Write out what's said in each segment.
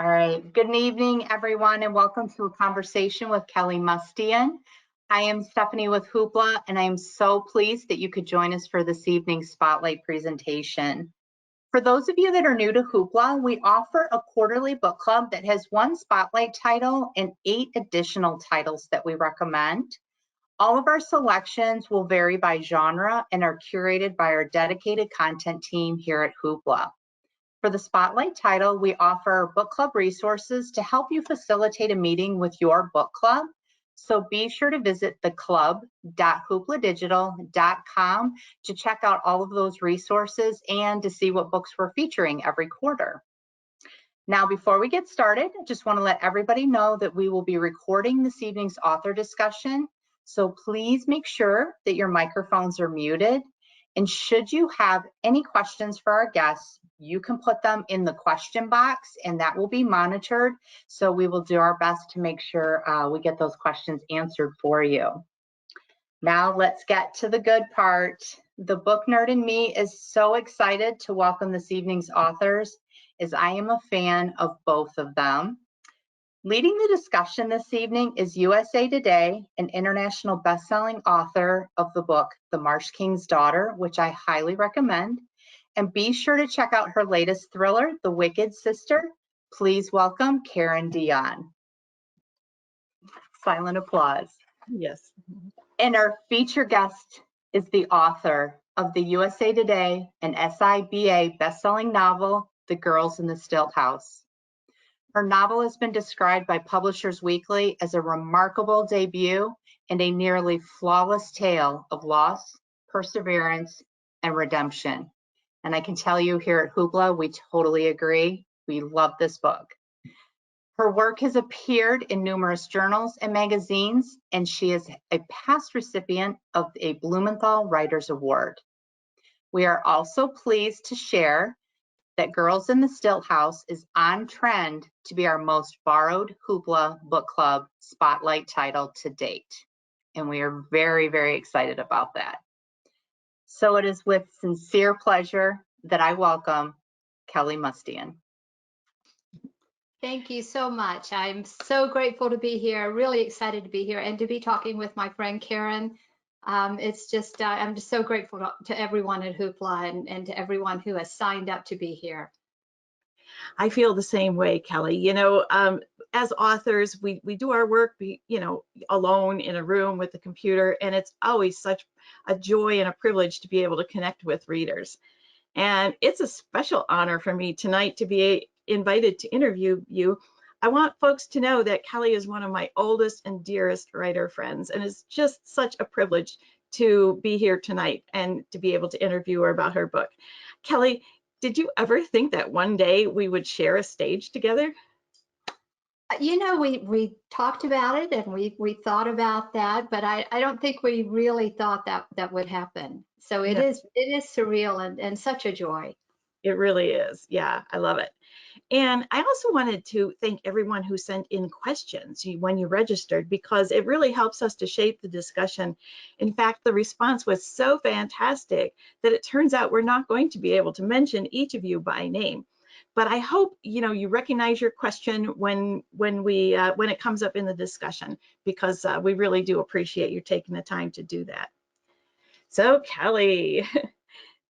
All right, good evening, everyone, and welcome to a conversation with Kelly Mustian. I am Stephanie with Hoopla, and I am so pleased that you could join us for this evening's spotlight presentation. For those of you that are new to Hoopla, we offer a quarterly book club that has one spotlight title and 8 additional titles that we recommend. All of our selections will vary by genre and are curated by our dedicated content team here at Hoopla. For the spotlight title, we offer book club resources to help you facilitate a meeting with your book club. So be sure to visit theclub.hoopladigital.com to check out all of those resources and to see what books we're featuring every quarter. Now, before we get started, I just want to let everybody know that we will be recording this evening's author discussion. So please make sure that your microphones are muted. And should you have any questions for our guests, you can put them in the question box and that will be monitored. So we will do our best to make sure we get those questions answered for you. Now let's get to the good part. The book nerd in me is so excited to welcome this evening's authors, as I am a fan of both of them. Leading the discussion this evening is USA Today, an international best-selling author of the book, The Marsh King's Daughter, which I highly recommend. And be sure to check out her latest thriller, The Wicked Sister. Please welcome Karen Dionne. Silent applause. Yes. And our feature guest is the author of the USA Today and SIBA best-selling novel, The Girls in the Stilt House. Her novel has been described by Publishers Weekly as a remarkable debut and a nearly flawless tale of loss, perseverance, and redemption. And I can tell you here at Hoopla, we totally agree. We love this book. Her work has appeared in numerous journals and magazines, and she is a past recipient of a Blumenthal Writers Award. We are also pleased to share that Girls in the Stilt House is on trend to be our most borrowed Hoopla Book Club spotlight title to date. And we are very, very excited about that. So it is with sincere pleasure that I welcome Kelly Mustian. Thank you so much. I'm so grateful to be here, really excited to be here and to be talking with my friend Karen. It's just, I'm just so grateful to everyone at Hoopla and to everyone who has signed up to be here. I feel the same way, Kelly. You know, as authors, we do our work, alone in a room with the computer, and it's always such a joy and a privilege to be able to connect with readers. And it's a special honor for me tonight to be invited to interview you. I want folks to know that Kelly is one of my oldest and dearest writer friends, and it's just such a privilege to be here tonight and to be able to interview her about her book. Kelly, did you ever think that one day we would share a stage together? You know, we talked about it and we thought about that, but I don't think we really thought that would happen. So it is surreal and such a joy. It really is. Yeah, I love it. And I also wanted to thank everyone who sent in questions when you registered, because it really helps us to shape the discussion. In fact, the response was so fantastic that it turns out we're not going to be able to mention each of you by name. But I hope you recognize your question when it comes up in the discussion, because we really do appreciate you taking the time to do that. So Kelly,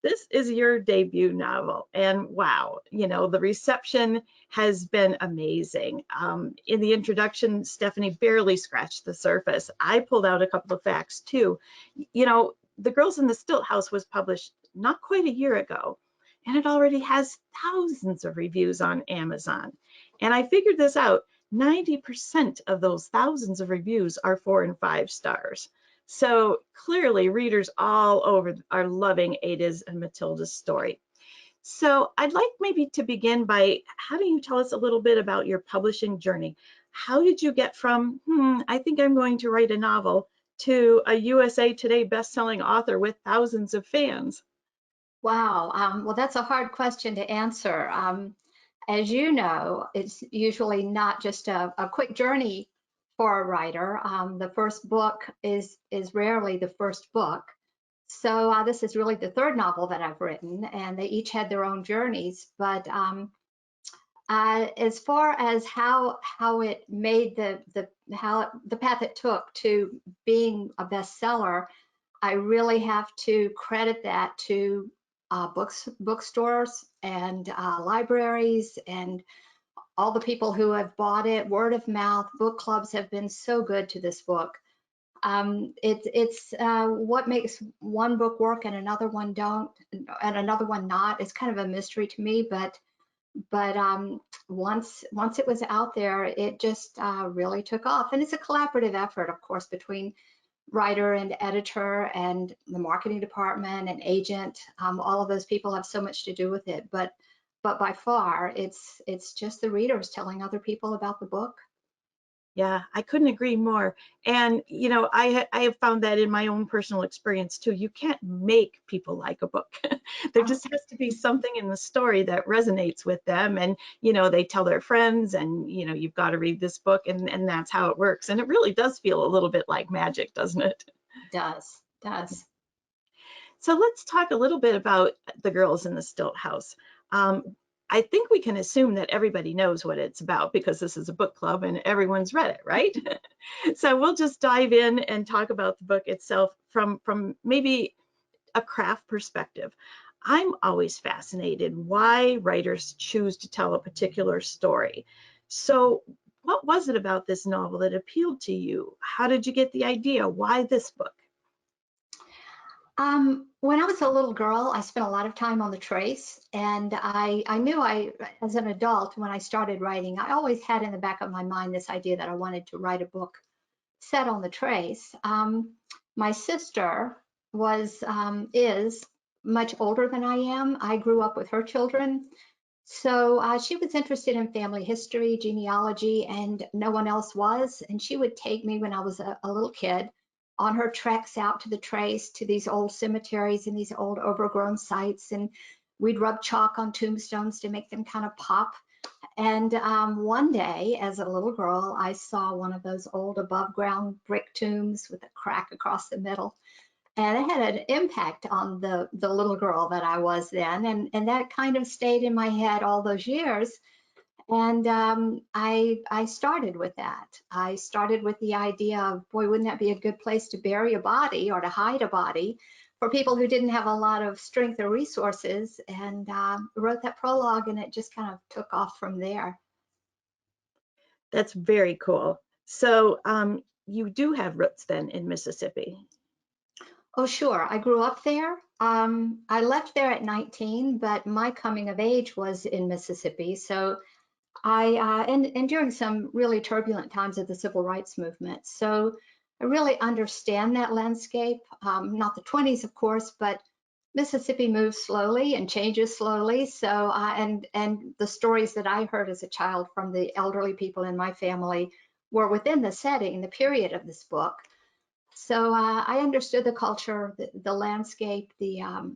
this is your debut novel, and wow, the reception has been amazing. In the introduction, Stephanie barely scratched the surface. I pulled out a couple of facts too. The Girls in the Stilt House was published not quite a year ago, and it already has thousands of reviews on Amazon. And I figured this out, 90% of those thousands of reviews are 4 and 5 stars. So clearly readers all over are loving Ada's and Matilda's story. So I'd like maybe to begin by having you tell us a little bit about your publishing journey. How did you get from, I think I'm going to write a novel, to a USA Today best-selling author with thousands of fans? Wow. Well, that's a hard question to answer. As you know, it's usually not just a quick journey for a writer. The first book is rarely the first book. So this is really the third novel that I've written, and they each had their own journeys. But As far as how it made the path it took to being a bestseller, I really have to credit that to bookstores and libraries and all the people who have bought it. Word of mouth, book clubs have been so good to this book. It's what makes one book work and another one don't, and another one not. It's kind of a mystery to me, but once it was out there, it just really took off. And it's a collaborative effort, of course, between writer and editor and the marketing department and agent. All of those people have so much to do with it, but by far, it's just the readers telling other people about the book. Yeah, I couldn't agree more. And, you know, I have found that in my own personal experience too. You can't make people like a book. There just has to be something in the story that resonates with them. And, you know, they tell their friends and, you know, you've got to read this book, and that's how it works. And it really does feel a little bit like magic, doesn't it? Does. So let's talk a little bit about The Girls in the Stilt House. I think we can assume that everybody knows what it's about because this is a book club and everyone's read it, right? So we'll just dive in and talk about the book itself from maybe a craft perspective. I'm always fascinated why writers choose to tell a particular story. So what was it about this novel that appealed to you? How did you get the idea? Why this book? When I was a little girl, I spent a lot of time on the trace, and I knew as an adult, when I started writing, I always had in the back of my mind this idea that I wanted to write a book set on the trace. My sister is much older than I am. I grew up with her children. So she was interested in family history, genealogy, and no one else was. And she would take me when I was a little kid on her treks out to the trace, to these old cemeteries and these old overgrown sites. And we'd rub chalk on tombstones to make them kind of pop. And one day, as a little girl, I saw one of those old above ground brick tombs with a crack across the middle. And it had an impact on the little girl that I was then. And that kind of stayed in my head all those years. And I started with that. I started with the idea of, boy, wouldn't that be a good place to bury a body or to hide a body for people who didn't have a lot of strength or resources, and wrote that prologue, and it just kind of took off from there. That's very cool. So you do have roots then in Mississippi. Oh, sure. I grew up there. I left there at 19, but my coming of age was in Mississippi. So and during some really turbulent times of the civil rights movement. So I really understand that landscape. Not the 20s, of course, but Mississippi moves slowly and changes slowly. So and the stories that I heard as a child from the elderly people in my family were within the setting, the period of this book. So I understood the culture, the landscape, the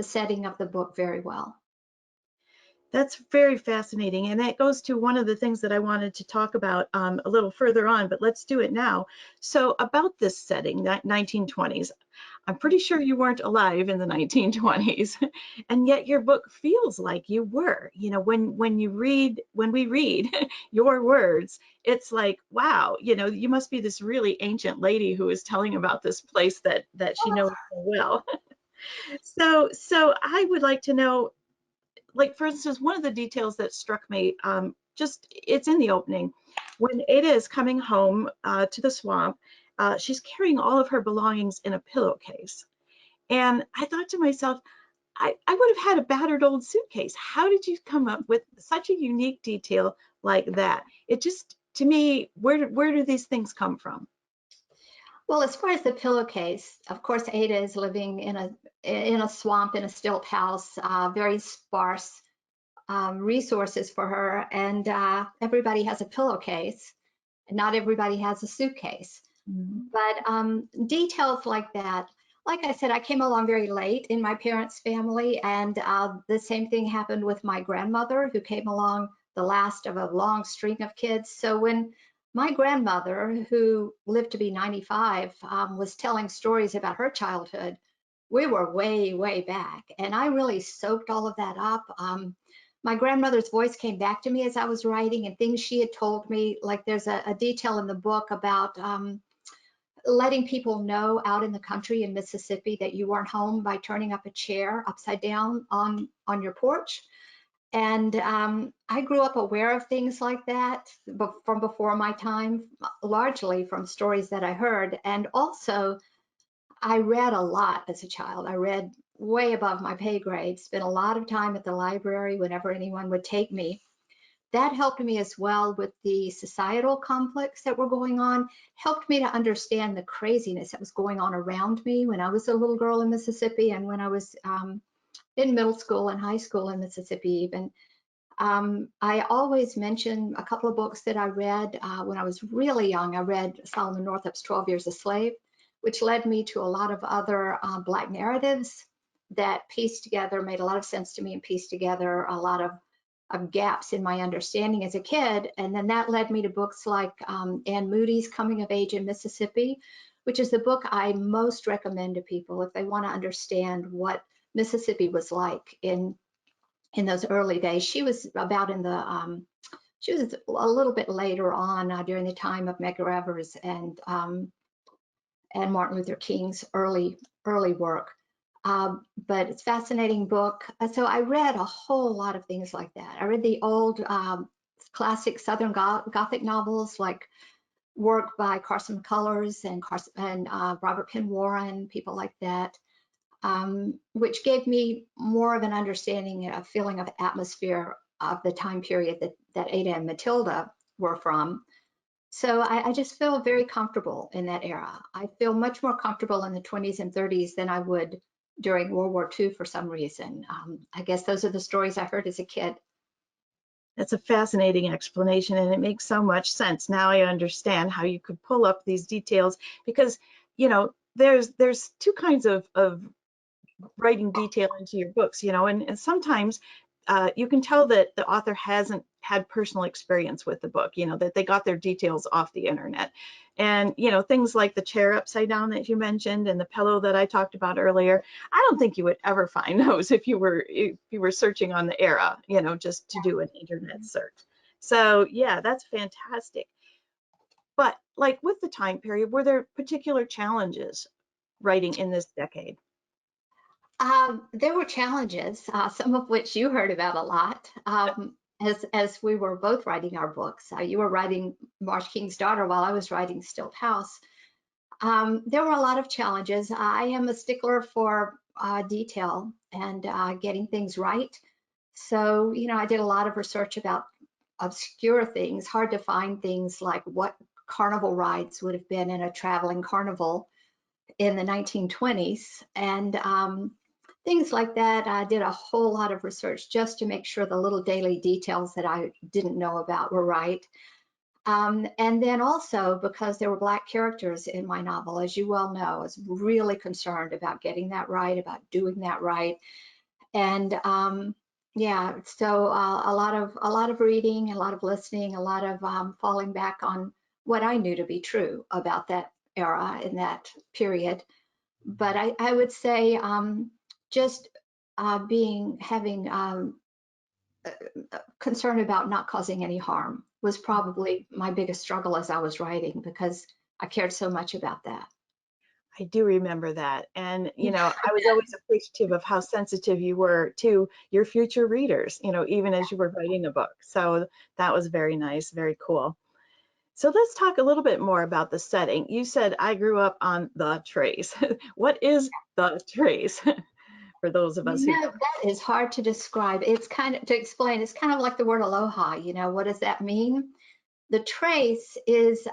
setting of the book very well. That's very fascinating. And that goes to one of the things that I wanted to talk about a little further on, but let's do it now. So about this setting, 1920s, I'm pretty sure you weren't alive in the 1920s, and yet your book feels like you were. You know, when we read your words, it's like, wow, you know, you must be this really ancient lady who is telling about this place that she knows so well. So I would like to know, like, for instance, one of the details that struck me, it's in the opening, when Ada is coming home to the swamp, she's carrying all of her belongings in a pillowcase. And I thought to myself, I would have had a battered old suitcase. How did you come up with such a unique detail like that? It just, to me, where do these things come from? Well, as far as the pillowcase, of course, Ada is living in a swamp in a stilt house, very sparse resources for her, and everybody has a pillowcase, and not everybody has a suitcase. Mhm. But details like that, like I said, I came along very late in my parents' family, and the same thing happened with my grandmother, who came along the last of a long string of kids. So when my grandmother, who lived to be 95, was telling stories about her childhood, we were way, way back, and I really soaked all of that up. my grandmother's voice came back to me as I was writing, and things she had told me. Like there's a detail in the book about letting people know out in the country in Mississippi that you weren't home by turning up a chair upside down on your porch. And I grew up aware of things like that from before my time, largely from stories that I heard. And also, I read a lot as a child. I read way above my pay grade, spent a lot of time at the library whenever anyone would take me. That helped me as well with the societal conflicts that were going on, helped me to understand the craziness that was going on around me when I was a little girl in Mississippi and when I was in middle school and high school in Mississippi even. I always mention a couple of books that I read when I was really young. I read Solomon Northup's 12 Years a Slave, which led me to a lot of other Black narratives that pieced together, made a lot of sense to me and pieced together a lot of gaps in my understanding as a kid. And then that led me to books like Anne Moody's Coming of Age in Mississippi, which is the book I most recommend to people if they want to understand what Mississippi was like in those early days. She was about in the, she was a little bit later on during the time of Medgar Evers and Martin Luther King's early work. But it's a fascinating book. So I read a whole lot of things like that. I read the old classic Southern Gothic novels like work by Carson McCullers and Robert Penn Warren, people like that. Which gave me more of an understanding, a feeling of atmosphere of the time period that Ada and Matilda were from. So I just feel very comfortable in that era. I feel much more comfortable in the 20s and 30s than I would during World War II for some reason. I guess those are the stories I heard as a kid. That's a fascinating explanation, and it makes so much sense. Now I understand how you could pull up these details because, you know, there's two kinds of writing detail into your books, you know, and sometimes you can tell that the author hasn't had personal experience with the book, you know, that they got their details off the internet. And, you know, things like the chair upside down that you mentioned and the pillow that I talked about earlier, I don't think you would ever find those if you were searching on the era, you know, just to do an internet search. So yeah, that's fantastic. But like with the time period, were there particular challenges writing in this decade? There were challenges, some of which you heard about a lot, as we were both writing our books. You were writing Marsh King's Daughter while I was writing Stilt House. There were a lot of challenges. I am a stickler for detail and getting things right. So, you know, I did a lot of research about obscure things, hard to find things like what carnival rides would have been in a traveling carnival in the 1920s. And things like that. I did a whole lot of research just to make sure the little daily details that I didn't know about were right. And then also because there were Black characters in my novel, as you well know, I was really concerned about getting that right, about doing that right. And yeah, so a lot of reading, a lot of listening, a lot of falling back on what I knew to be true about that era in that period. But I would say just having concern about not causing any harm was probably my biggest struggle as I was writing because I cared so much about that. I do remember that. And, you know, I was always appreciative of how sensitive you were to your future readers, you know, even as you were writing a book. So that was very nice, very cool. So let's talk a little bit more about the setting. You said I grew up on the trace. What is the trace? For those of us who don't. That is hard to describe. It's kind of to explain. It's kind of like the word aloha. You know, what does that mean? The trace is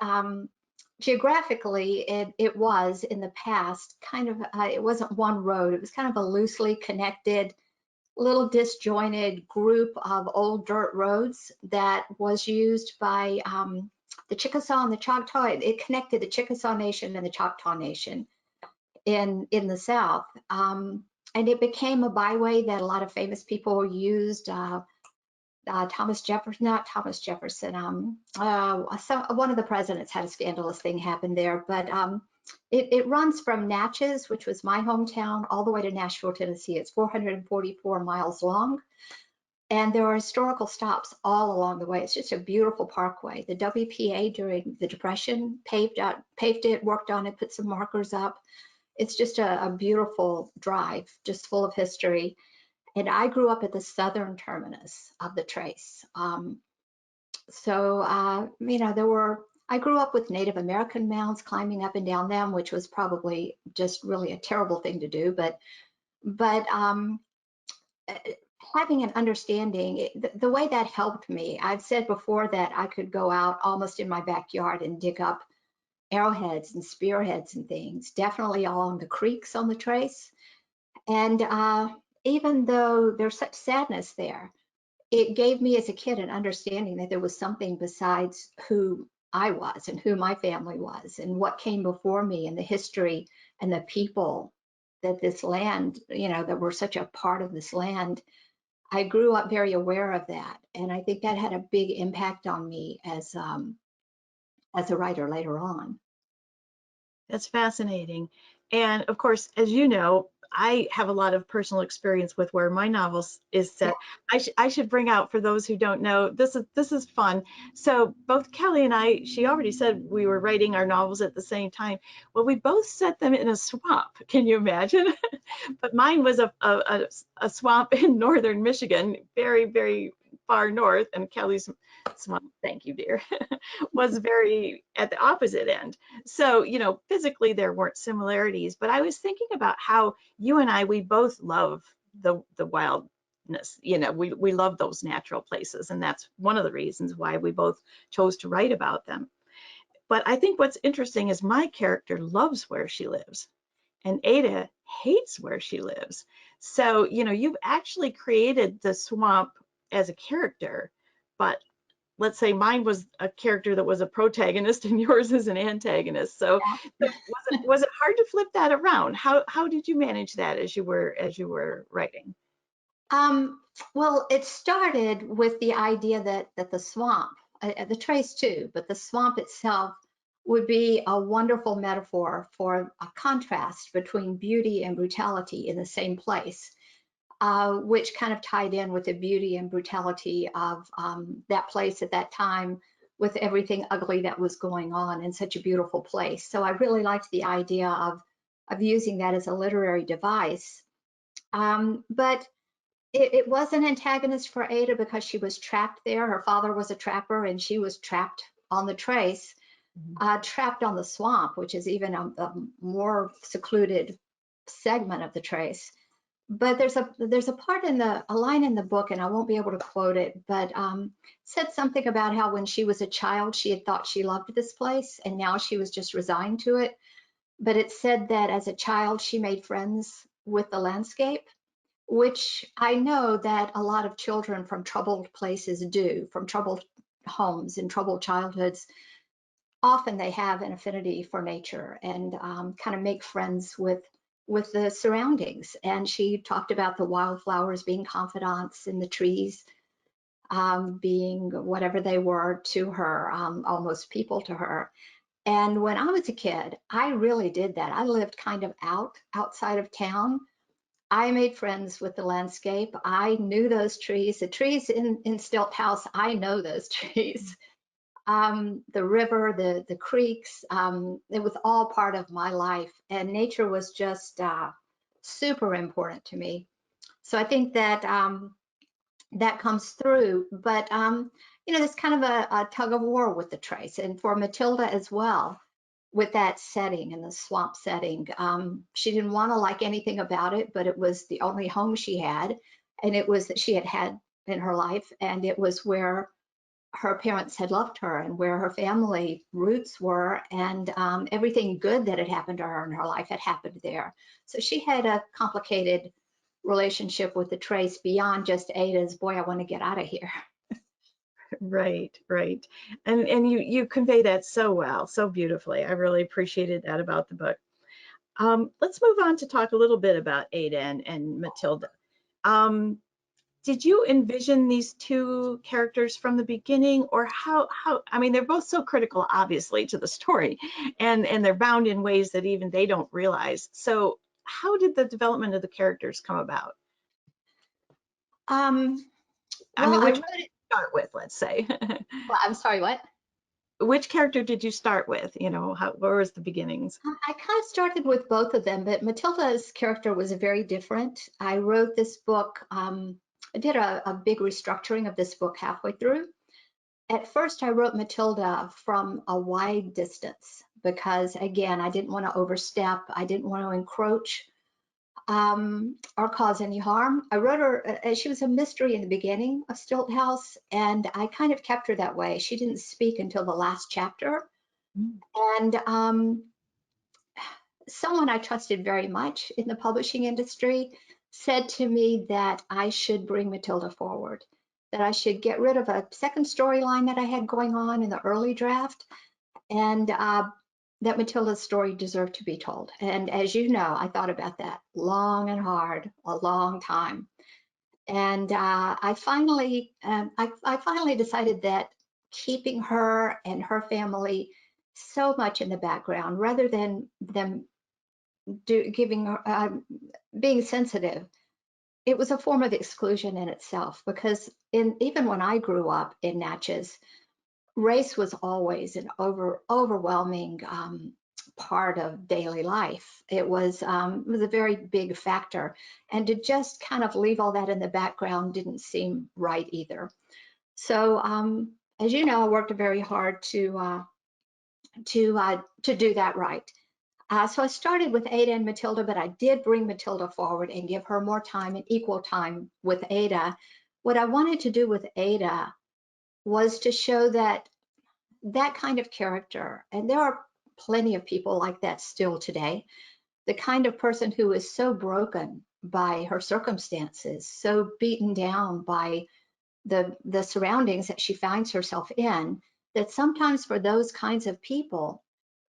geographically, it was in the past kind of, it wasn't one road. It was kind of a loosely connected, little disjointed group of old dirt roads that was used by the Chickasaw and the Choctaw. It connected the Chickasaw Nation and the Choctaw Nation in the South. And it became a byway that a lot of famous people used. Thomas Jefferson, not Thomas Jefferson, one of the presidents had a scandalous thing happen there, but it runs from Natchez, which was my hometown, all the way to Nashville, Tennessee. It's 444 miles long. And there are historical stops all along the way. It's just a beautiful parkway. The WPA during the Depression paved it, worked on it, put some markers up. It's just a beautiful drive, just full of history. And I grew up at the southern terminus of the trace. You know, I grew up with Native American mounds, climbing up and down them, which was probably just really a terrible thing to do. But having an understanding, the way that helped me, I've said before that I could go out almost in my backyard and dig up arrowheads and spearheads and things, definitely along the creeks on the trace. And even though there's such sadness there, it gave me as a kid an understanding that there was something besides who I was and who my family was and what came before me and the history and the people that this land, you know, that were such a part of this land. I grew up very aware of that. And I think that had a big impact on me as a writer later on. That's fascinating. And of course, as you know, I have a lot of personal experience with where my novels is set. I should bring out, for those who don't know, this is fun. So both Kelly and I, she already said we were writing our novels at the same time. Well, we both set them in a swamp. Can you imagine? But mine was a swamp in northern Michigan, very, very far north, and Kelly's swamp, thank you, dear, was very at the opposite end. So, you know, physically there weren't similarities, but I was thinking about how you and I, we both love the wildness. You know, we love those natural places, and that's one of the reasons why we both chose to write about them. But I think what's interesting is my character loves where she lives, and Ada hates where she lives. So, you know, you've actually created the swamp as a character, but let's say mine was a character that was a protagonist and yours is an antagonist. So was it hard to flip that around? How did you manage that as you were writing? Well, it started with the idea that the swamp, the trace too, but the swamp itself would be a wonderful metaphor for a contrast between beauty and brutality in the same place. Which kind of tied in with the beauty and brutality of that place at that time, with everything ugly that was going on in such a beautiful place. So I really liked the idea of using that as a literary device. But it was an antagonist for Ada because she was trapped there. Her father was a trapper and she was trapped on the trace, trapped on the swamp, which is even a more secluded segment of the trace. But there's a part in a line in the book, and I won't be able to quote it, but said something about how when she was a child, she had thought she loved this place, and now she was just resigned to it. But it said that as a child, she made friends with the landscape, which I know that a lot of children from troubled places do, from troubled homes and troubled childhoods. Often they have an affinity for nature and kind of make friends with the surroundings. And she talked about the wildflowers being confidants and the trees being whatever they were to her, almost people to her. And when I was a kid, I really did that. I lived kind of outside of town. I made friends with the landscape. I knew those trees. The trees in Stilt House, I know those trees. The river, the creeks, it was all part of my life, and nature was just super important to me. So I think that that comes through, but you know, there's kind of a tug of war with the trace, and for Matilda as well, with that setting and the swamp setting. She didn't want to like anything about it, but it was the only home she had, and it was that she had in her life, and it was where her parents had loved her and where her family roots were, and everything good that had happened to her in her life had happened there. So she had a complicated relationship with the trace beyond just Ada's, boy, I want to get out of here. Right, right. And you convey that so well, so beautifully. I really appreciated that about the book. Let's move on to talk a little bit about Ada and Matilda. Did you envision these two characters from the beginning, or how, I mean, they're both so critical, obviously, to the story, and they're bound in ways that even they don't realize. So how did the development of the characters come about? I mean, I which wrote one did it. you start with, let's say? Well, I'm sorry, what? Which character did you start with? You know, where was the beginnings? I kind of started with both of them, but Matilda's character was very different. I wrote this book, I did a big restructuring of this book halfway through. At first, I wrote Matilda from a wide distance because, again, I didn't want to overstep. I didn't want to encroach or cause any harm. I wrote her, she was a mystery in the beginning of Stilt House, and I kind of kept her that way. She didn't speak until the last chapter. Mm. And someone I trusted very much in the publishing industry said to me that I should bring Matilda forward, that I should get rid of a second storyline that I had going on in the early draft, and that Matilda's story deserved to be told. And as you know, I thought about that long and hard, a long time. And I finally decided that keeping her and her family so much in the background, rather than them giving her, being sensitive, it was a form of exclusion in itself. Because even when I grew up in Natchez, race was always an overwhelming part of daily life. It was a very big factor, and to just kind of leave all that in the background didn't seem right either. So, as you know, I worked very hard to do that right. So I started with Ada and Matilda, but I did bring Matilda forward and give her more time and equal time with Ada. What I wanted to do with Ada was to show that kind of character, and there are plenty of people like that still today, the kind of person who is so broken by her circumstances, so beaten down by the surroundings that she finds herself in, that sometimes for those kinds of people,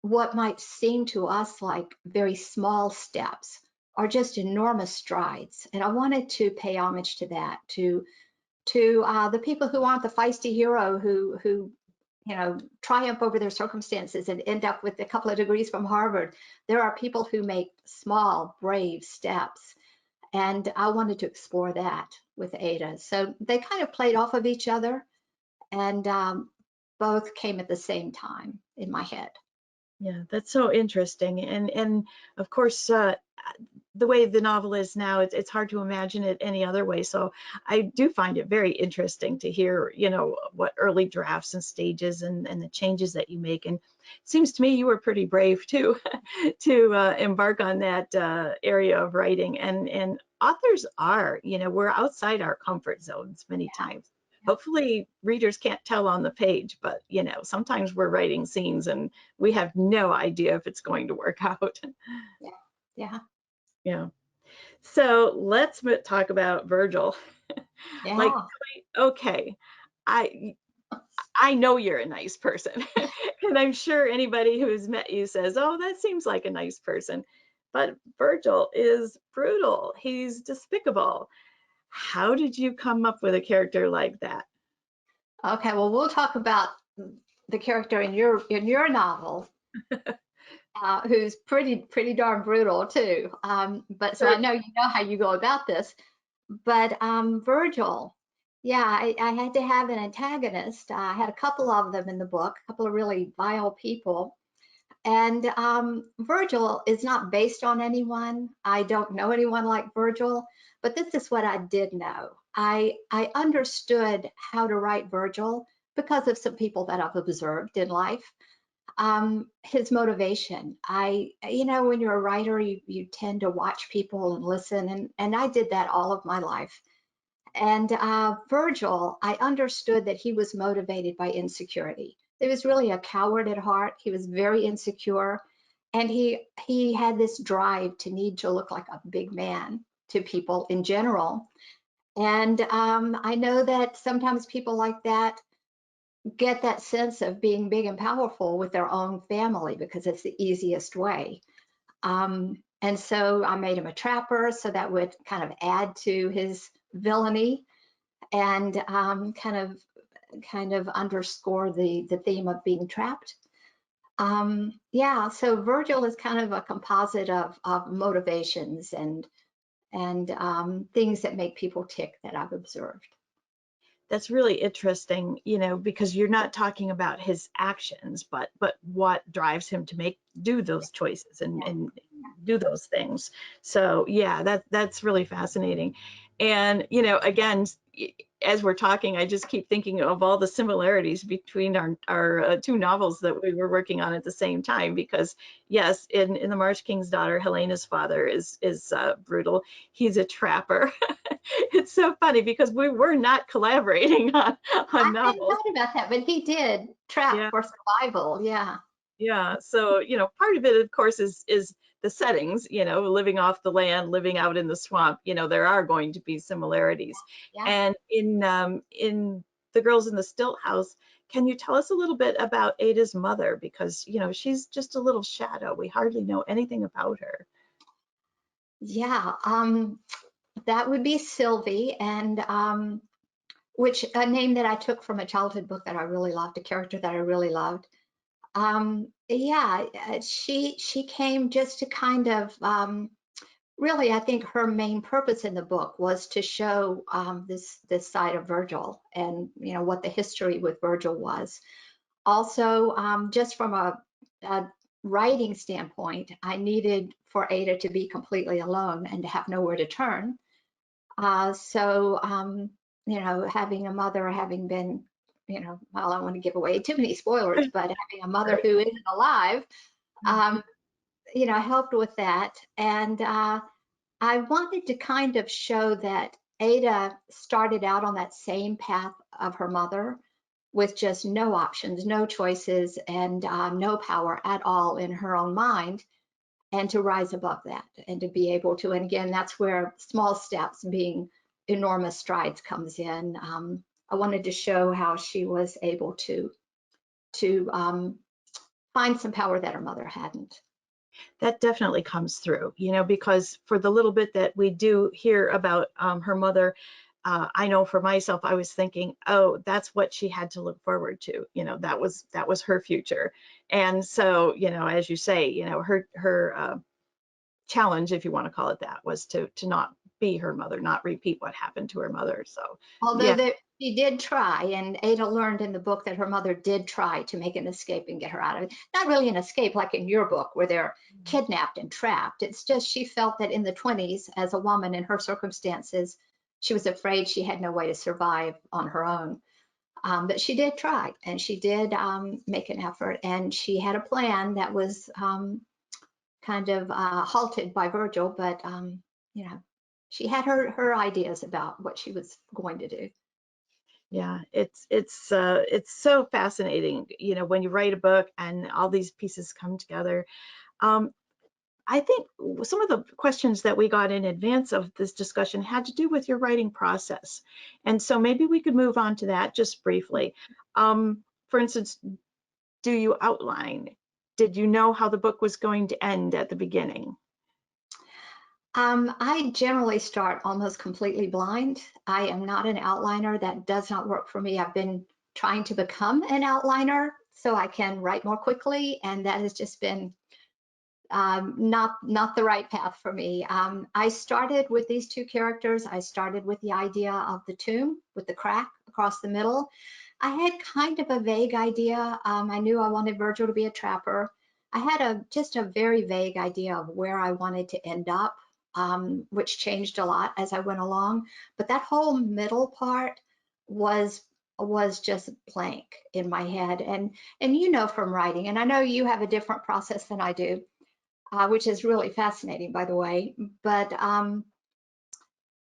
what might seem to us like very small steps are just enormous strides. And I wanted to pay homage to that, to the people who aren't the feisty hero who triumph over their circumstances and end up with a couple of degrees from Harvard. There are people who make small, brave steps. And I wanted to explore that with Ada. So they kind of played off of each other, and both came at the same time in my head. Yeah, that's so interesting. And of course, the way the novel is now, it's hard to imagine it any other way. So I do find it very interesting to hear, you know, what early drafts and stages and the changes that you make. And it seems to me you were pretty brave too to embark on that area of writing. And authors are, you know, we're outside our comfort zones many times. Hopefully readers can't tell on the page, but you know, sometimes we're writing scenes and we have no idea if it's going to work out. Yeah, yeah, Yeah. So let's talk about Virgil. Like, yeah. okay, I I know you're a nice person, and I'm sure anybody who has met you says, "Oh, that seems like a nice person." But Virgil is brutal. He's despicable. How did you come up with a character like that? Okay, well, we'll talk about the character in your novel, who's pretty darn brutal too. But so I know you know how you go about this. But Virgil, yeah, I had to have an antagonist. I had a couple of them in the book, a couple of really vile people. And Virgil is not based on anyone. I don't know anyone like Virgil, but this is what I did know. I understood how to write Virgil because of some people that I've observed in life. His motivation. When you're a writer, you tend to watch people and listen, and I did that all of my life. And Virgil, I understood that he was motivated by insecurity. He was really a coward at heart. He was very insecure, and he had this drive to need to look like a big man to people in general. And I know that sometimes people like that get that sense of being big and powerful with their own family because it's the easiest way. And so I made him a trapper, so that would kind of add to his villainy and kind of underscore the theme of being trapped. Yeah, so Virgil is kind of a composite of motivations and things that make people tick that I've observed. That's really interesting, you know, because you're not talking about his actions, but what drives him to do those choices and do those things. So yeah, that's really fascinating. And you know, again, as we're talking, I just keep thinking of all the similarities between our two novels that we were working on at the same time. Because yes, in The Marsh King's Daughter, Helena's father is brutal. He's a trapper. It's so funny because we were not collaborating on I hadn't novels. thought about that, but he did trap Yeah, for survival. Yeah. yeah. So, you know, part of it, of course, is the settings, you know, living off the land, living out in the swamp, you know, there are going to be similarities. Yeah. And in The Girls in the Stilt House, can you tell us a little bit about Ada's mother? Because, you know, she's just a little shadow. We hardly know anything about her. Yeah. That would be Sylvie, and which a name that I took from a childhood book that I really loved, a character that I really loved. Yeah, she came just to kind of really, I think her main purpose in the book was to show this side of Virgil, and you know what the history with Virgil was. Also, just from a writing standpoint, I needed for Ada to be completely alone and to have nowhere to turn. So, you know, having a mother, having been, you know, well, I don't want to give away too many spoilers, but having a mother who isn't alive, um, you know, helped with that. And I wanted to kind of show that Ada started out on that same path of her mother with just no options, no choices, and no power at all in her own mind, and to rise above that and to be able to. And again, that's where small steps being enormous strides comes in. I wanted to show how she was able to find some power that her mother hadn't. That definitely comes through, you know, because for the little bit that we do hear about her mother, I know for myself, I was thinking, oh, that's what she had to look forward to. You know, that was her future. And so, you know, as you say, you know, her challenge, if you want to call it that, was to not be her mother, not repeat what happened to her mother. So, Although yeah, she did try, and Ada learned in the book that her mother did try to make an escape and get her out of it. Not really an escape like in your book where they're kidnapped and trapped. It's just she felt that in the 20s, as a woman in her circumstances, she was afraid she had no way to survive on her own. But she did try, and she did make an effort, and she had a plan that was kind of halted by Virgil, but you know, she had her ideas about what she was going to do. yeah, it's so fascinating, you know, when you write a book and all these pieces come together. Um, I think some of the questions that we got in advance of this discussion had to do with your writing process. And so maybe we could move on to that just briefly. For instance, do you outline? Did you know how the book was going to end at the beginning? I generally start almost completely blind. I am not an outliner. That does not work for me. I've been trying to become an outliner so I can write more quickly, and that has just been not the right path for me. I started with these two characters. I started with the idea of the tomb with the crack across the middle. I had kind of a vague idea. I knew I wanted Virgil to be a trapper. I had just a very vague idea of where I wanted to end up, which changed a lot as I went along. But that whole middle part was just blank in my head. And you know from writing, and I know you have a different process than I do, which is really fascinating, by the way. But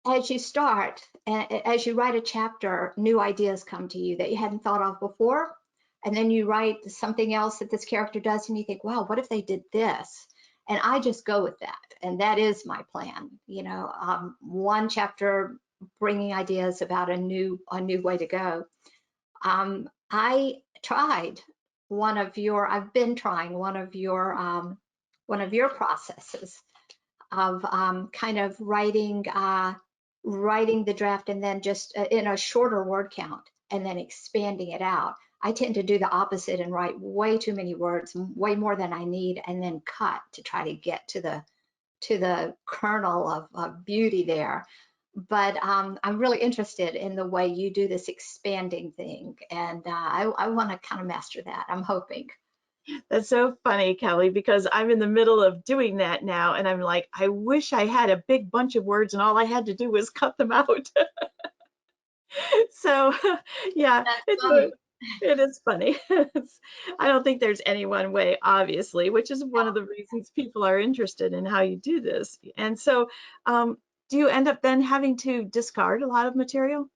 as you start, as you write a chapter, new ideas come to you that you hadn't thought of before. And then you write something else that this character does, and you think, wow, what if they did this? And I just go with that. And that is my plan. You know, one chapter bringing ideas about a new way to go. I tried I've been trying one of your processes of kind of writing the draft and then just in a shorter word count and then expanding it out. I tend to do the opposite and write way too many words, way more than I need, and then cut to try to get to the kernel of beauty there. but I'm really interested in the way you do this expanding thing, and I want to kind of master that. I'm hoping. That's so funny, Kelly, because I'm in the middle of doing that now, and I'm like, I wish I had a big bunch of words and all I had to do was cut them out. So yeah, That's funny. it is funny. I don't think there's any one way, obviously, which is one of the reasons people are interested in how you do this. And so, do you end up then having to discard a lot of material?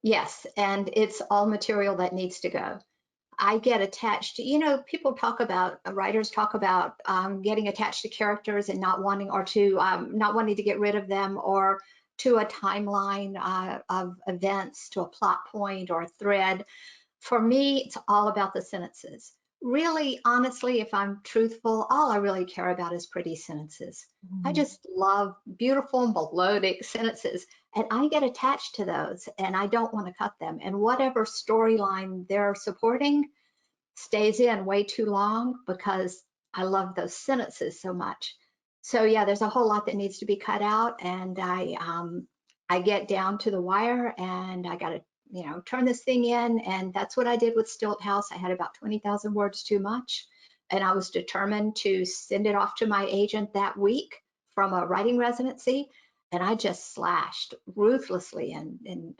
Yes, and it's all material that needs to go. I get attached to, people talk about, writers talk about getting attached to characters and not wanting, or to not wanting to get rid of them, or to a timeline of events, to a plot point or a thread. For me, it's all about the sentences. Really, honestly, if I'm truthful, all I really care about is pretty sentences. I just love beautiful, melodic sentences, and I get attached to those, and I don't want to cut them. And whatever storyline they're supporting stays in way too long because I love those sentences so much. So yeah, there's a whole lot that needs to be cut out, and I get down to the wire, and I got to turn this thing in, and that's what I did with Stilt House. I had about 20,000 words too much, and I was determined to send it off to my agent that week from a writing residency, and I just slashed ruthlessly and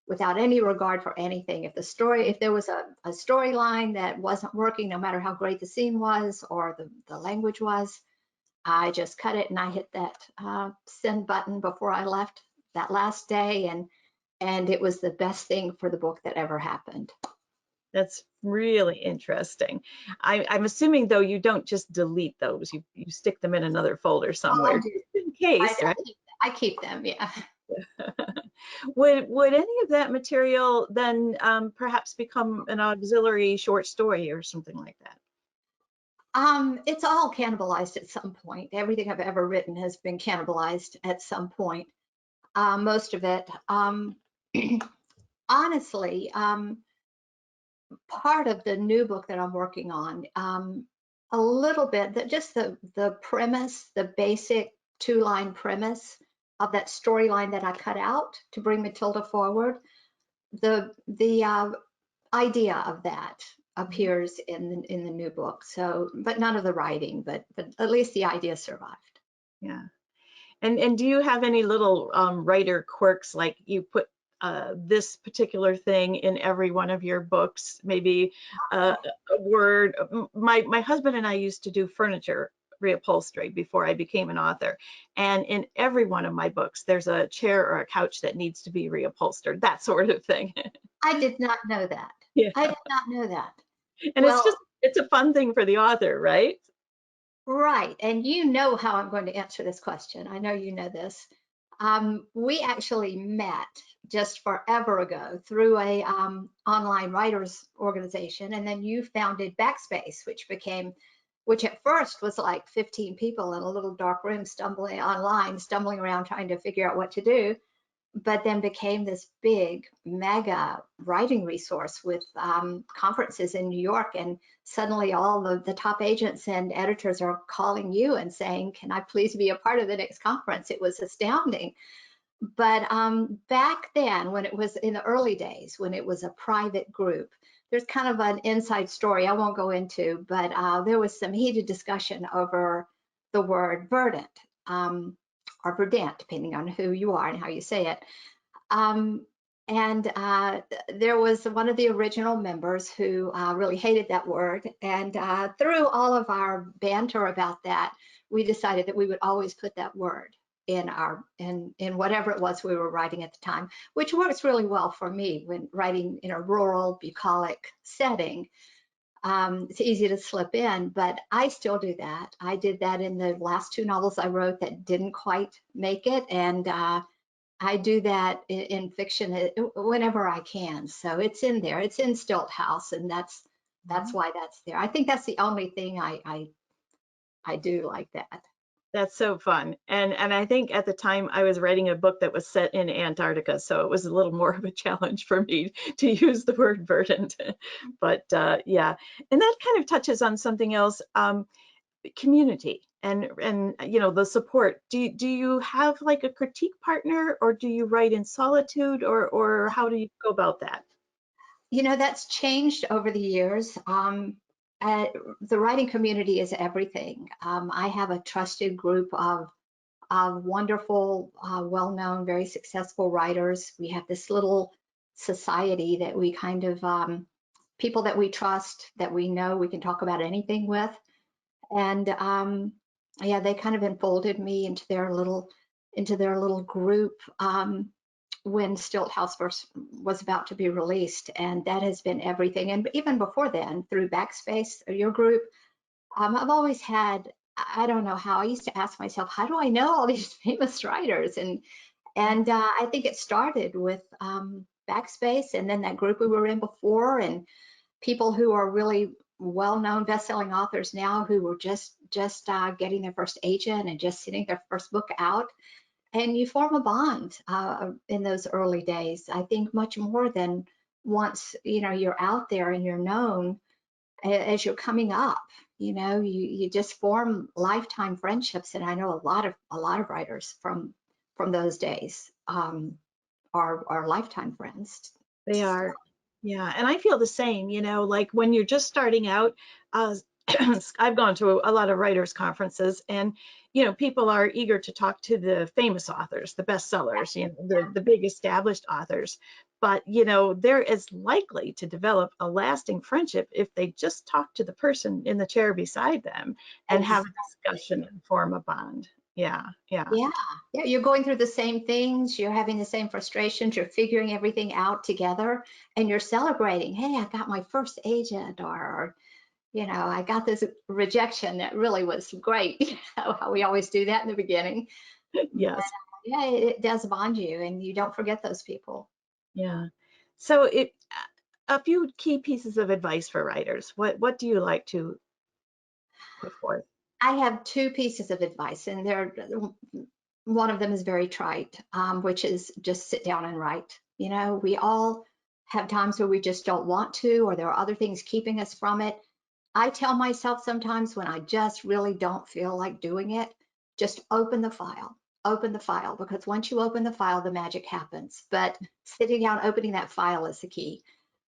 without any regard for anything. If there was a storyline that wasn't working, no matter how great the scene was or the language was, I just cut it, and I hit that send button before I left that last day, and it was the best thing for the book that ever happened. That's really interesting. I'm assuming though you don't just delete those, you stick them in another folder somewhere, Oh, in case, right? I keep them, yeah. Would any of that material then perhaps become an auxiliary short story or something like that? It's all cannibalized at some point. Everything I've ever written has been cannibalized at some point. Most of it. Honestly, part of the new book that I'm working on, a little bit, just the premise, the basic two-line premise of that storyline that I cut out to bring Matilda forward, the idea of that appears in the new book. So, but none of the writing, but at least the idea survived. Yeah. And do you have any little writer quirks, like you put this particular thing in every one of your books, maybe a word? My husband and I used to do furniture reupholstery before I became an author, and in every one of my books there's a chair or a couch that needs to be reupholstered, that sort of thing. I did not know that. Yeah. I did not know that. And Well, it's a fun thing for the author, right? right, and you know how I'm going to answer this question. I know you know this. We actually met just forever ago through a online writers organization, and then you founded Backspace, which at first was like 15 people in a little dark room stumbling around trying to figure out what to do, but then became this big mega writing resource with conferences in New York, and suddenly all the top agents and editors are calling you and saying, can I please be a part of the next conference? It was astounding. But back then, when it was in the early days, when it was a private group, there's kind of an inside story I won't go into, but there was some heated discussion over the word verdant. Or verdant, depending on who you are and how you say it. And there was one of the original members who really hated that word. And through all of our banter about that, we decided that we would always put that word in whatever it was we were writing at the time, which works really well for me when writing in a rural, bucolic setting. It's easy to slip in, but I still do that. I did that in the last two novels I wrote that didn't quite make it, and I do that in fiction whenever I can. So it's in there. It's in Stilt House, and that's why that's there. I think that's the only thing I do like that. That's so fun. And I think at the time I was writing a book that was set in Antarctica, so it was a little more of a challenge for me to use the word verdant. But yeah, and that kind of touches on something else. community and the support. Do you have like a critique partner, or do you write in solitude, or how do you go about that? That's changed over the years. The writing community is everything. I have a trusted group of wonderful, well-known, very successful writers. We have this little society that we kind of, people that we trust, that we know we can talk about anything with. And yeah, they kind of enfolded me into their little group when STILT House first was about to be released, and that has been everything. And even before then, through Backspace, your group, I've always had, I don't know how, I used to ask myself, how do I know all these famous writers? And I think it started with Backspace, and then that group we were in before, and people who are really well-known best-selling authors now who were just getting their first agent and just sending their first book out. And you form a bond in those early days, I think much more than once, you're out there and you're known. As you're coming up, you just form lifetime friendships. And I know a lot of writers from those days are lifetime friends. They are. Yeah, and I feel the same, like when you're just starting out, I've gone to a lot of writers conferences, and people are eager to talk to the famous authors, the bestsellers, the big established authors, but they're as likely to develop a lasting friendship if they just talk to the person in the chair beside them and have a discussion and form a bond. Yeah. You're going through the same things, you're having the same frustrations, you're figuring everything out together, and you're celebrating, hey, I got my first agent, or I got this rejection that really was great. How we always do that in the beginning. Yes. Yeah, it does bond you, and you don't forget those people. Yeah. So a few key pieces of advice for writers. What do you like to put forth? I have two pieces of advice, and one of them is very trite, which is just sit down and write. We all have times where we just don't want to, or there are other things keeping us from it. I tell myself sometimes when I just really don't feel like doing it, just open the file, because once you open the file, the magic happens. But sitting down, opening that file is the key.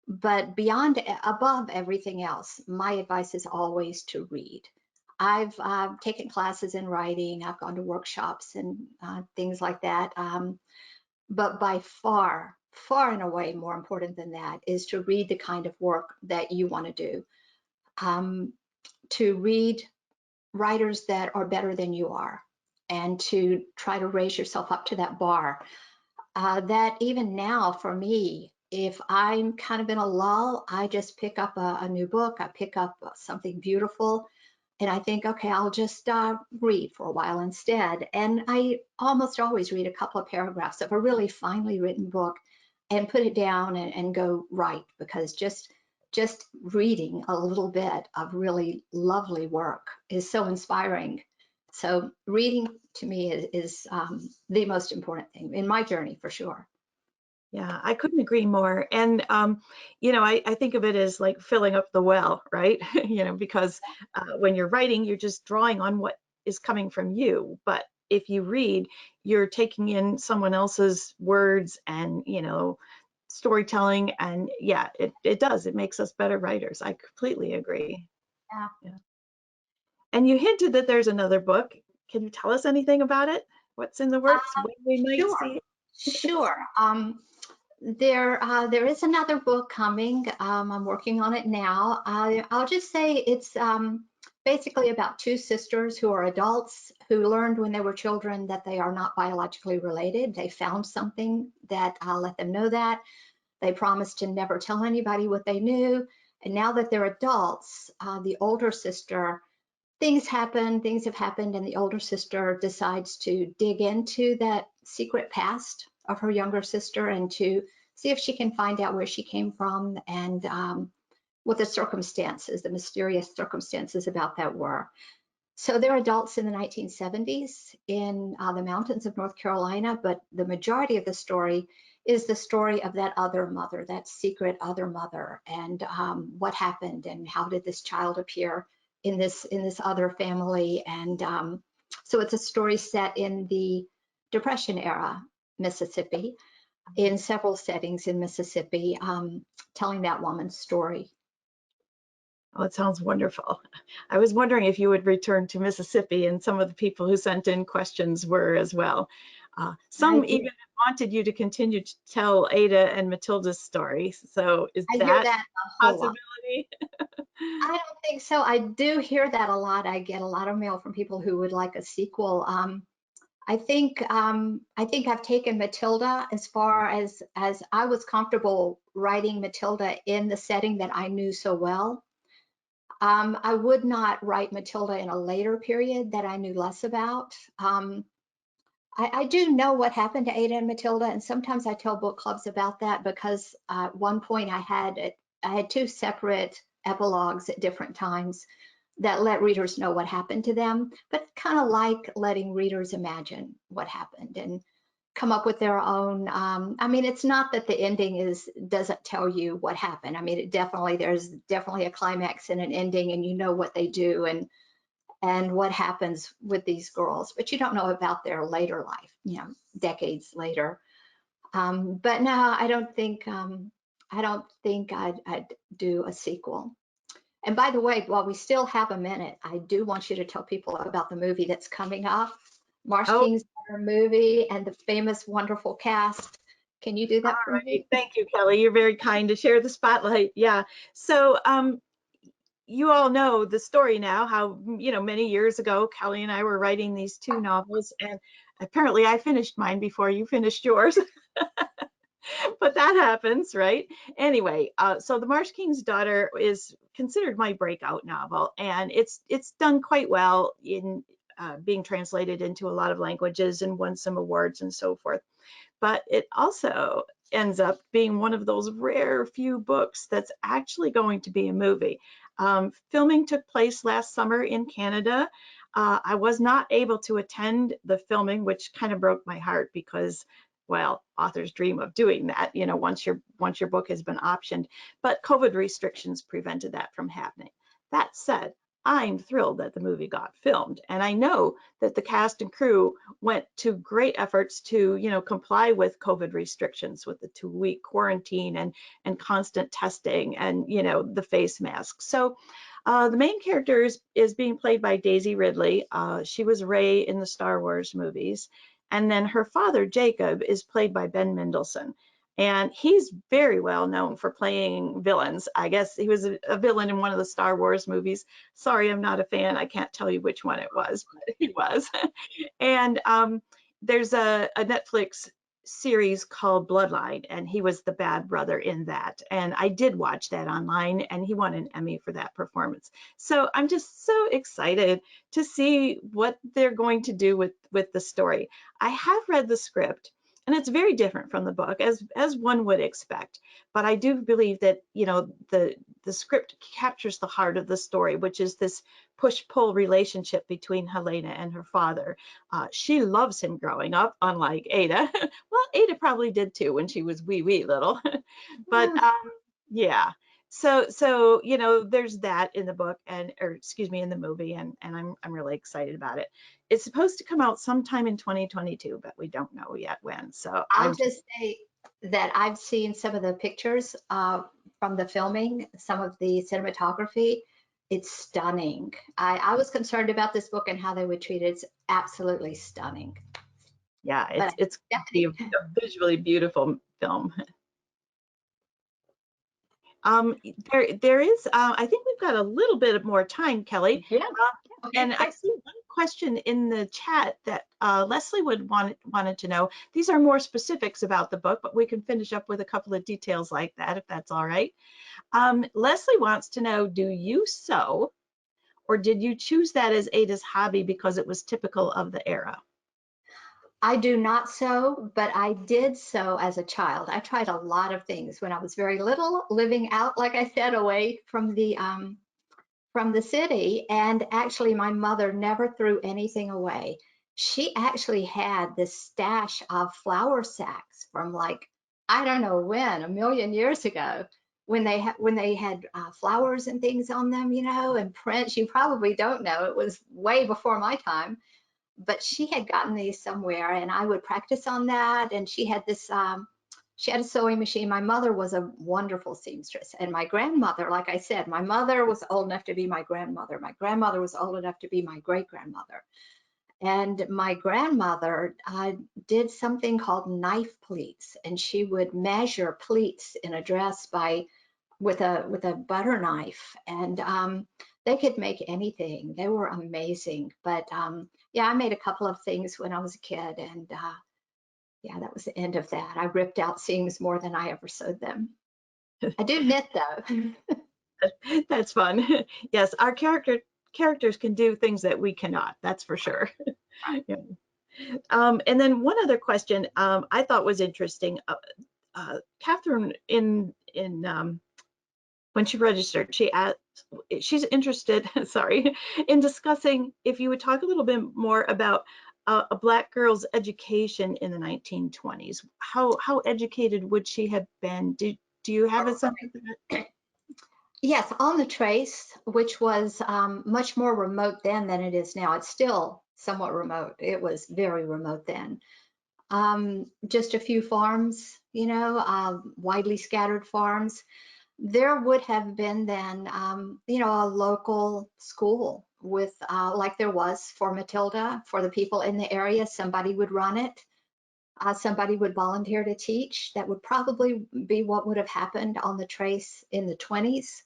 But above everything else, my advice is always to read. I've taken classes in writing, I've gone to workshops and things like that. But by far and away more important than that is to read the kind of work that you want to do. To read writers that are better than you are, and to try to raise yourself up to that bar. That even now for me, if I'm kind of in a lull, I just pick up a new book, I pick up something beautiful, and I think, okay, I'll just read for a while instead. And I almost always read a couple of paragraphs of a really finely written book and put it down and go write, because just reading a little bit of really lovely work is so inspiring. So reading to me is the most important thing in my journey, for sure. Yeah, I couldn't agree more. And, I think of it as like filling up the well, right? Because when you're writing, you're just drawing on what is coming from you. But if you read, you're taking in someone else's words and, storytelling. And yeah, it does. It makes us better writers. I completely agree. Yeah. And you hinted that there's another book. Can you tell us anything about it? What's in the works? When we might see it? Sure. There is another book coming. I'm working on it now. I'll just say it's basically about two sisters who are adults who learned when they were children that they are not biologically related. They found something that let them know that. They promised to never tell anybody what they knew. And now that they're adults, the older sister, things have happened, and the older sister decides to dig into that secret past of her younger sister and to see if she can find out where she came from and what the circumstances, the mysterious circumstances about that were. So they're adults in the 1970s in the mountains of North Carolina, but the majority of the story is the story of that other mother, that secret other mother, and what happened and how did this child appear in this other family. And so it's a story set in the Depression era Mississippi, in several settings in Mississippi, telling that woman's story. Oh, it sounds wonderful. I was wondering if you would return to Mississippi, and some of the people who sent in questions were as well. Some even wanted you to continue to tell Ada and Matilda's story. So is I hear that that a a whole lot. possibility? I don't think so. I do hear that a lot. I get a lot of mail from people who would like a sequel. I think I've taken Matilda as far as I was comfortable writing Matilda in the setting that I knew so well. I would not write Matilda in a later period that I knew less about. I do know what happened to Ada and Matilda, and sometimes I tell book clubs about that because at one point I had two separate epilogues at different times that let readers know what happened to them, but kind of like letting readers imagine what happened and come up with their own. I mean, it's not that the ending doesn't tell you what happened. I mean, there's definitely a climax and an ending, and you know what they do and what happens with these girls, but you don't know about their later life, decades later. But no, I don't think I'd do a sequel. And by the way, while we still have a minute, I do want you to tell people about the movie that's coming up, Marsh Oh, King's movie, and the famous, wonderful cast. Can you do that for me? thank you, Kelly. You're very kind to share the spotlight. Yeah. So you all know the story now, how, many years ago, Kelly and I were writing these two novels, and apparently I finished mine before you finished yours. But that happens, right? Anyway, so The Marsh King's Daughter is considered my breakout novel, and it's done quite well in being translated into a lot of languages and won some awards and so forth. But it also ends up being one of those rare few books that's actually going to be a movie. Filming took place last summer in Canada. I was not able to attend the filming, which kind of broke my heart because, well, authors dream of doing that, once your book has been optioned, but COVID restrictions prevented that from happening. That said, I'm thrilled that the movie got filmed, and I know that the cast and crew went to great efforts to, comply with COVID restrictions, with the 2-week quarantine and constant testing and, the face mask. So the main character is being played by Daisy Ridley. She was Rey in the Star Wars movies. And then her father, Jacob, is played by Ben Mendelsohn. And he's very well known for playing villains. I guess he was a villain in one of the Star Wars movies. Sorry, I'm not a fan. I can't tell you which one it was, but he was. And there's a Netflix series called Bloodline, and he was the bad brother in that. And I did watch that online, and he won an Emmy for that performance. So I'm just so excited to see what they're going to do with the story. I have read the script, and it's very different from the book, as one would expect. But I do believe that, the script captures the heart of the story, which is this push-pull relationship between Helena and her father. She loves him growing up, unlike Ada. Well, Ada probably did too when she was wee little. But yeah. So there's that in the book, in the movie, and I'm really excited about it. It's supposed to come out sometime in 2022, but we don't know yet when. So I'll just say that I've seen some of the pictures from the filming, some of the cinematography. It's stunning. I was concerned about this book and how they would treat it. It's absolutely stunning. Yeah, it's a visually beautiful film. There is, I think we've got a little bit of more time, Kelly. Yeah. Okay, And I see one question in the chat that Leslie wanted to know. These are more specifics about the book, but we can finish up with a couple of details like that, if that's all right. Leslie wants to know, do you sew, or did you choose that as Ada's hobby because it was typical of the era? I do not sew, but I did sew as a child. I tried a lot of things when I was very little, living out, like I said, away from the city. And actually, my mother never threw anything away. She actually had this stash of flour sacks from, like, I don't know when, a million years ago. when they had flowers and things on them, you know, and prints. You probably don't know. It was way before my time, but she had gotten these somewhere, and I would practice on that. And she had this. She had a sewing machine. My mother was a wonderful seamstress, and my grandmother, like I said, my mother was old enough to be my grandmother. My grandmother was old enough to be my great grandmother. And my grandmother did something called knife pleats, and she would measure pleats in a dress with a butter knife, and they could make anything. They were amazing. But yeah, I made a couple of things when I was a kid, and yeah, that was the end of that. I ripped out seams more than I ever sewed them. I do knit though. That's fun. Yes, our characters can do things that we cannot. That's for sure. Yeah. And then one other question I thought was interesting. Catherine, when she registered, she's interested, sorry, in discussing if you would talk a little bit more about a Black girl's education in the 1920s. How educated would she have been? Do you have a sense of that? Yes, on the Trace, which was much more remote then than it is now. It's still somewhat remote. It was very remote then. Just a few farms, you know, widely scattered farms. There would have been then, you know, a local school with, like there was for Matilda, for the people in the area. Somebody would run it. Somebody would volunteer to teach. That would probably be what would have happened on the Trace in the 20s.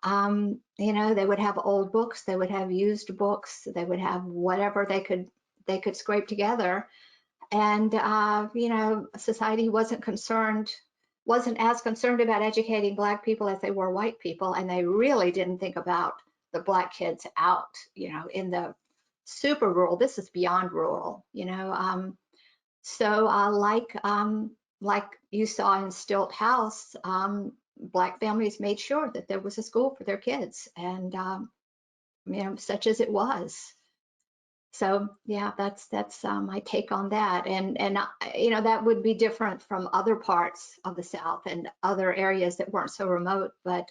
You know, they would have old books, they would have used books, they would have whatever they could scrape together. And you know, society wasn't as concerned about educating Black people as they were white people, and they really didn't think about the Black kids out, you know, in the super rural. This is beyond rural, you know. So like you saw in Stilt House, Black families made sure that there was a school for their kids, and you know, such as it was. So yeah, that's my take on that, and you know, that would be different from other parts of the South and other areas that weren't so remote. But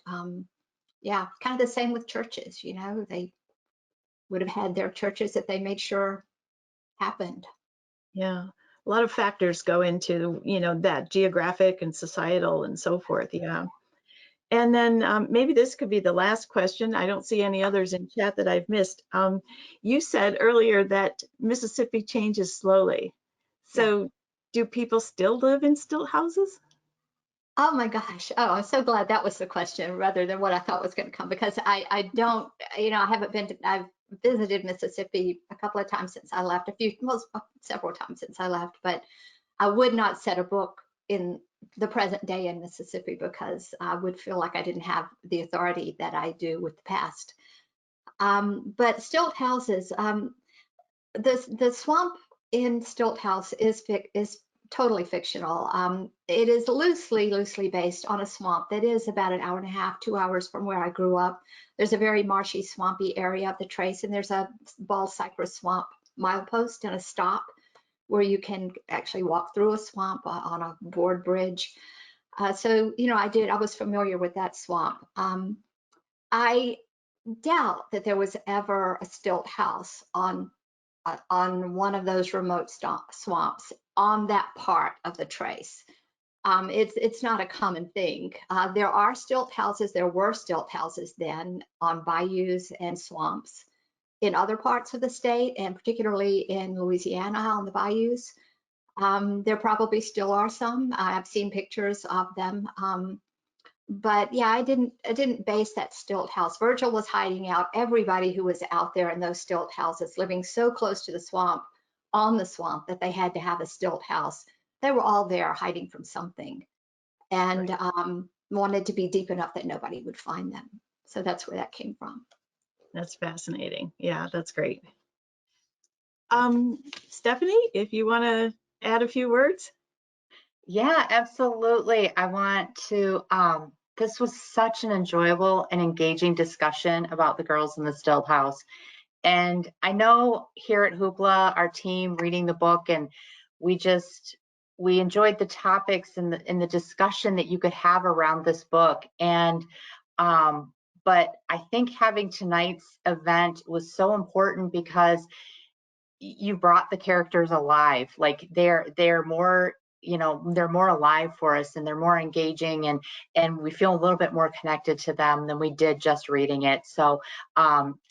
yeah, kind of the same with churches. You know, they would have had their churches that they made sure happened. Yeah, a lot of factors go into, you know, that geographic and societal and so forth. Yeah. And then maybe this could be the last question. I don't see any others in chat that I've missed. You said earlier that Mississippi changes slowly. So Yeah. do people still live in stilt houses? Oh my gosh. Oh, I'm so glad that was the question rather than what I thought was going to come, because I don't, you know, I haven't been to, I've visited Mississippi a couple of times since I left, well, several times since I left, but I would not set a book in the present day in Mississippi because I would feel like I didn't have the authority that I do with the past. But stilt houses, the swamp in Stilt House is totally fictional. It is loosely based on a swamp that is about an hour and a half, 2 hours from where I grew up. There's a very marshy, swampy area of the Trace, and there's a bald cypress swamp milepost and a stop where you can actually walk through a swamp on a board bridge. So, you know, I was familiar with that swamp. I doubt that there was ever a stilt house on one of those remote swamps on that part of the Trace. It's not a common thing. There are stilt houses. There were stilt houses then on bayous and swamps in other parts of the state, and particularly in Louisiana on the bayous. There probably still are some. I've seen pictures of them. But yeah, I didn't base that stilt house. Virgil was hiding out everybody who was out there in those stilt houses, living so close to the swamp, on the swamp, that they had to have a stilt house. They were all there hiding from something, and wanted to be deep enough that nobody would find them. So that's where that came from. That's fascinating. Yeah, that's great. Stephanie, if you want to add a few words. Yeah, absolutely. I want to, this was such an enjoyable and engaging discussion about the girls in the Stilt House. And I know here at Hoopla, our team reading the book, and we just, we enjoyed the topics and the discussion that you could have around this book. And but I think having tonight's event was so important because you brought the characters alive. Like they're more, you know, they're more alive for us, and they're more engaging, and we feel a little bit more connected to them than we did just reading it. So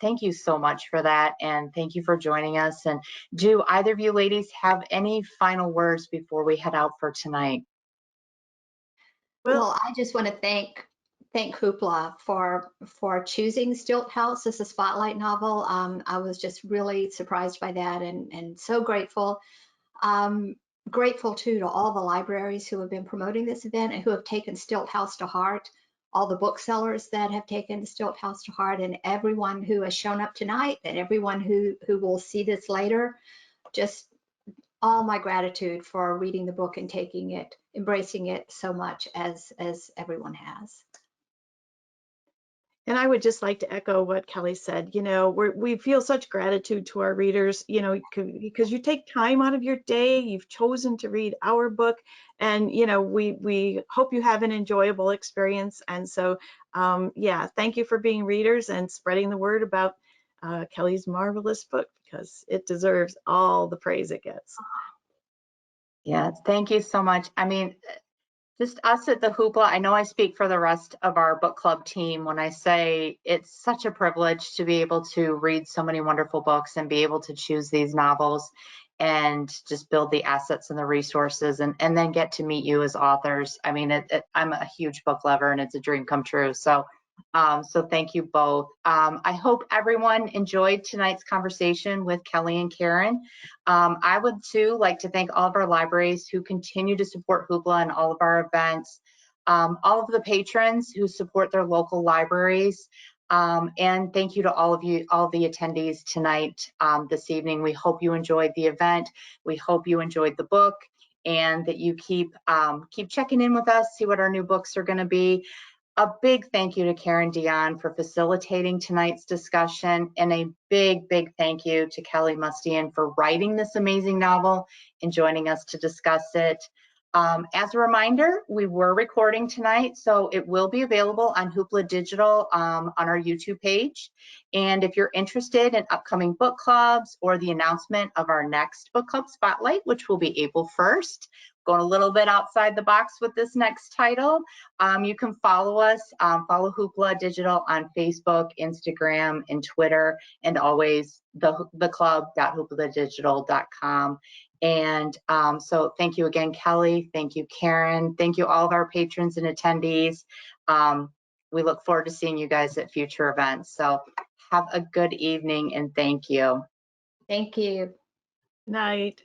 thank you so much for that, and thank you for joining us. And do either of you ladies have any final words before we head out for tonight? Well, I just want to thank Hoopla for choosing Stilt House as a spotlight novel. I was just really surprised by that, and so grateful. Grateful too to all the libraries who have been promoting this event and who have taken Stilt House to heart, all the booksellers that have taken Stilt House to heart, and everyone who has shown up tonight, and everyone who will see this later. Just all my gratitude for reading the book and taking it, embracing it so much as everyone has. And I would just like to echo what Kelly said. You know, we feel such gratitude to our readers, you know, because you take time out of your day, you've chosen to read our book, and, you know, we hope you have an enjoyable experience. And so, yeah, thank you for being readers and spreading the word about Kelly's marvelous book, because it deserves all the praise it gets. Yeah, thank you so much. I mean, just us at the Hoopla, I know I speak for the rest of our book club team when I say it's such a privilege to be able to read so many wonderful books and be able to choose these novels and just build the assets and the resources, and then get to meet you as authors. I mean, I'm a huge book lover, and it's a dream come true. So thank you both. I hope everyone enjoyed tonight's conversation with Kelly and Karen. I would too like to thank all of our libraries who continue to support Hoopla and all of our events, all of the patrons who support their local libraries, and thank you to all of you, all the attendees tonight, this evening. We hope you enjoyed the event. We hope you enjoyed the book, and that you keep checking in with us, see what our new books are going to be. A big thank you to Karen Dionne for facilitating tonight's discussion, and a big thank you to Kelly Mustian for writing this amazing novel and joining us to discuss it. As a reminder, we were recording tonight, so it will be available on Hoopla Digital on our YouTube page. And if you're interested in upcoming book clubs or the announcement of our next book club spotlight, which will be April 1st, going a little bit outside the box with this next title, you can follow us, follow Hoopla Digital on Facebook, Instagram, and Twitter, and always the club.hoopladigital.com. And so thank you again, Kelly. Thank you, Karen. Thank you, all of our patrons and attendees. We look forward to seeing you guys at future events. So have a good evening, and thank you. Thank you. Night.